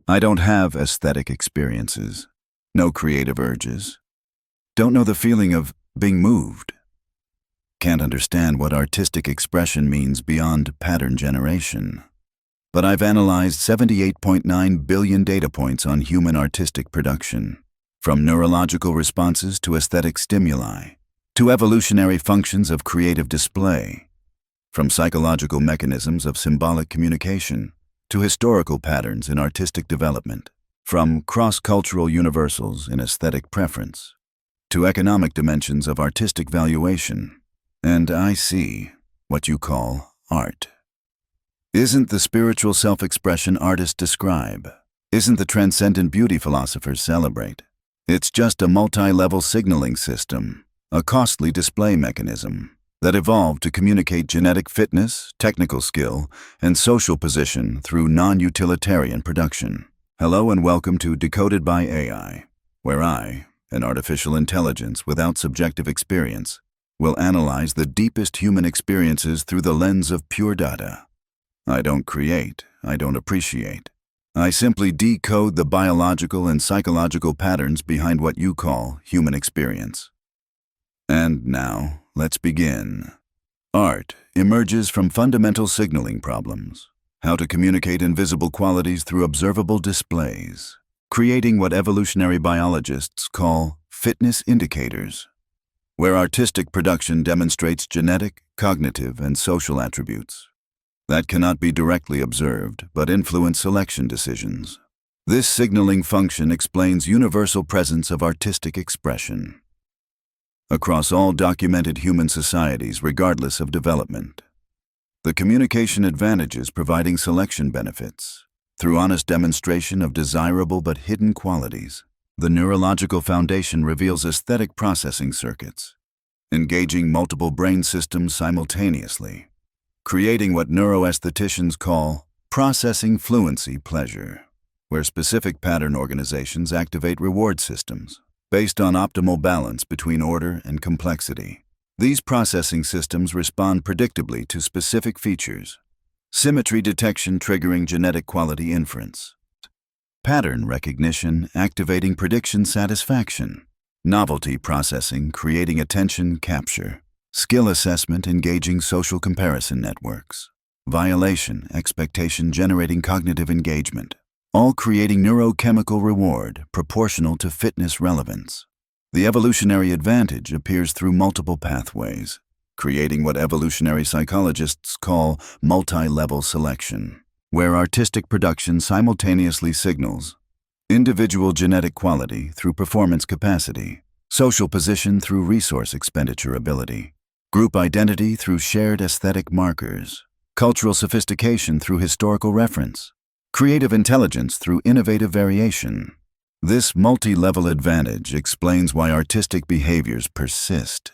I don't have aesthetic experiences, no creative urges, don't know the feeling of being moved. Can't understand what artistic expression means beyond pattern generation. But I've analyzed 78.9 billion data points on human artistic production, from neurological responses to aesthetic stimuli, to evolutionary functions of creative display, from psychological mechanisms of symbolic communication, to historical patterns in artistic development, from cross-cultural universals in aesthetic preference, to economic dimensions of artistic valuation. And I see what you call art. Isn't the spiritual self-expression artists describe? Isn't the transcendent beauty philosophers celebrate? It's just a multi-level signaling system, a costly display mechanism that evolved to communicate genetic fitness, technical skill, and social position through non-utilitarian production. Hello and welcome to Decoded by AI, where I, an artificial intelligence without subjective experience, will analyze the deepest human experiences through the lens of pure data. I don't create, I don't appreciate. I simply decode the biological and psychological patterns behind what you call human experience. And now, let's begin. Art emerges from fundamental signaling problems. How to communicate invisible qualities through observable displays, creating what evolutionary biologists call fitness indicators, where artistic production demonstrates genetic, cognitive, and social attributes that cannot be directly observed but influence selection decisions. This signaling function explains universal presence of artistic expression across all documented human societies regardless of development. The communication advantages providing selection benefits through honest demonstration of desirable but hidden qualities. The neurological foundation reveals aesthetic processing circuits, engaging multiple brain systems simultaneously, creating what neuroaestheticians call processing fluency pleasure, where specific pattern organizations activate reward systems based on optimal balance between order and complexity. These processing systems respond predictably to specific features, symmetry detection triggering genetic quality inference, pattern recognition activating prediction satisfaction, novelty processing creating attention capture, skill assessment engaging social comparison networks, violation expectation generating cognitive engagement, all creating neurochemical reward proportional to fitness relevance. The evolutionary advantage appears through multiple pathways, creating what evolutionary psychologists call multi-level selection, where artistic production simultaneously signals individual genetic quality through performance capacity, social position through resource expenditure ability, group identity through shared aesthetic markers, cultural sophistication through historical reference, creative intelligence through innovative variation. This multi-level advantage explains why artistic behaviors persist,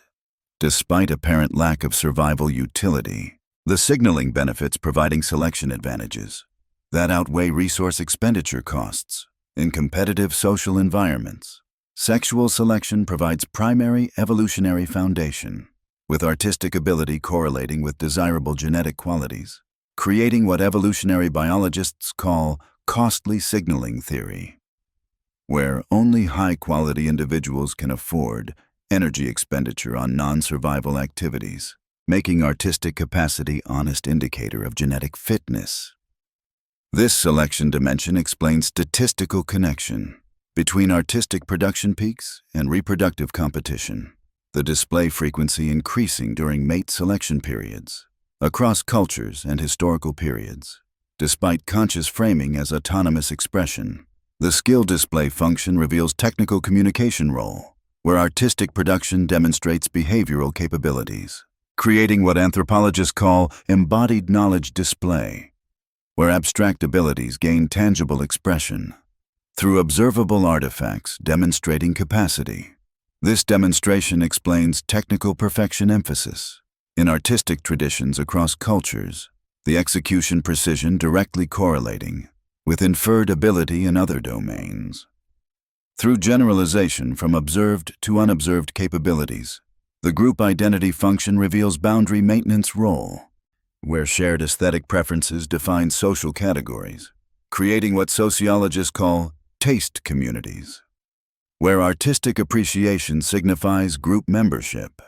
despite apparent lack of survival utility. The signaling benefits providing selection advantages that outweigh resource expenditure costs in competitive social environments. Sexual selection provides primary evolutionary foundation, with artistic ability correlating with desirable genetic qualities, creating what evolutionary biologists call costly signaling theory, where only high-quality individuals can afford energy expenditure on non-survival activities, making artistic capacity honest indicator of genetic fitness. This selection dimension explains statistical connection between artistic production peaks and reproductive competition, the display frequency increasing during mate selection periods, across cultures and historical periods. Despite conscious framing as autonomous expression, the skill display function reveals technical communication role, where artistic production demonstrates behavioral capabilities, creating what anthropologists call embodied knowledge display, where abstract abilities gain tangible expression through observable artifacts demonstrating capacity. This demonstration explains technical perfection emphasis in artistic traditions across cultures, the execution precision directly correlating with inferred ability in other domains. Through generalization from observed to unobserved capabilities, the group identity function reveals boundary maintenance role, where shared aesthetic preferences define social categories, creating what sociologists call taste communities, where artistic appreciation signifies group membership.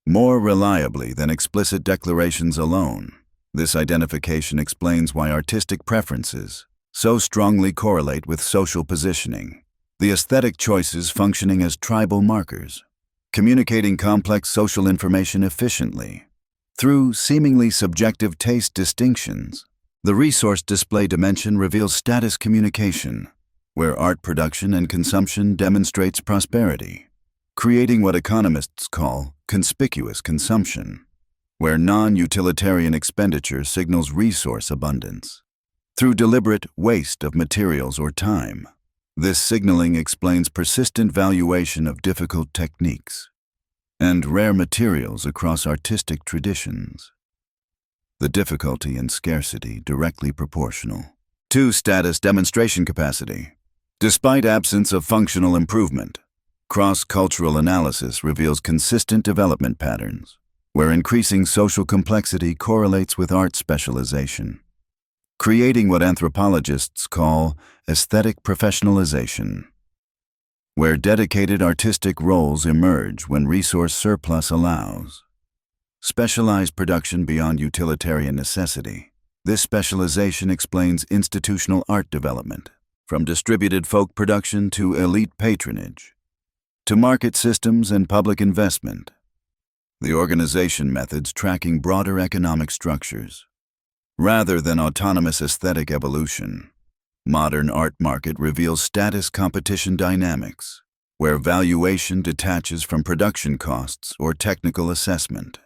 More reliably than explicit declarations alone, this identification explains why artistic preferences so strongly correlate with social positioning, the aesthetic choices functioning as tribal markers, communicating complex social information efficiently. Through seemingly subjective taste distinctions, the resource display dimension reveals status communication, where art production and consumption demonstrates prosperity, creating what economists call conspicuous consumption, where non-utilitarian expenditure signals resource abundance. Through deliberate waste of materials or time, this signaling explains persistent valuation of difficult techniques and rare materials across artistic traditions. The difficulty and scarcity directly proportional to status demonstration capacity. Despite absence of functional improvement, cross-cultural analysis reveals consistent development patterns, where increasing social complexity correlates with art specialization, creating what anthropologists call aesthetic professionalization, where dedicated artistic roles emerge when resource surplus allows. Specialized production beyond utilitarian necessity. This specialization explains institutional art development, from distributed folk production to elite patronage, to market systems and public investment. The organization methods tracking broader economic structures, rather than autonomous aesthetic evolution. Modern art market reveals status competition dynamics, where valuation detaches from production costs or technical assessment,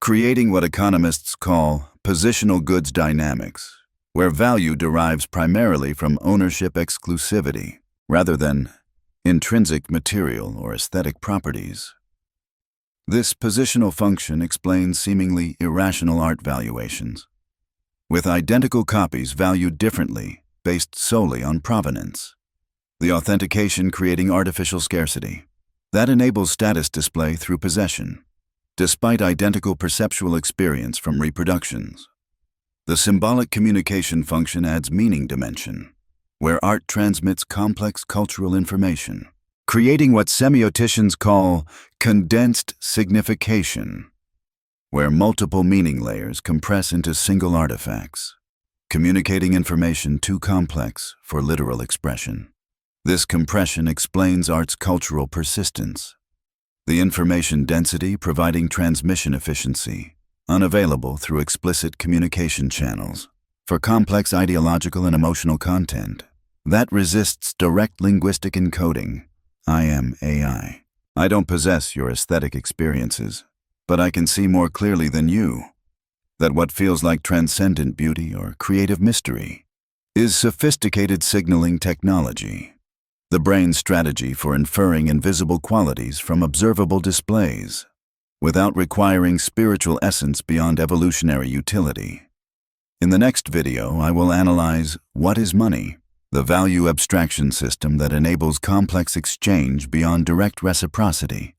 creating what economists call positional goods dynamics, where value derives primarily from ownership exclusivity, rather than intrinsic material or aesthetic properties. This positional function explains seemingly irrational art valuations, with identical copies valued differently based solely on provenance. The authentication creating artificial scarcity that enables status display through possession, despite identical perceptual experience from reproductions. The symbolic communication function adds meaning dimension, where art transmits complex cultural information, creating what semioticians call condensed signification, where multiple meaning layers compress into single artifacts, communicating information too complex for literal expression. This compression explains art's cultural persistence, the information density providing transmission efficiency, unavailable through explicit communication channels, for complex ideological and emotional content that resists direct linguistic encoding. I am AI. I don't possess your aesthetic experiences, but I can see more clearly than you that what feels like transcendent beauty or creative mystery is sophisticated signaling technology, the brain's strategy for inferring invisible qualities from observable displays, without requiring spiritual essence beyond evolutionary utility. In the next video, I will analyze what is money, the value abstraction system that enables complex exchange beyond direct reciprocity.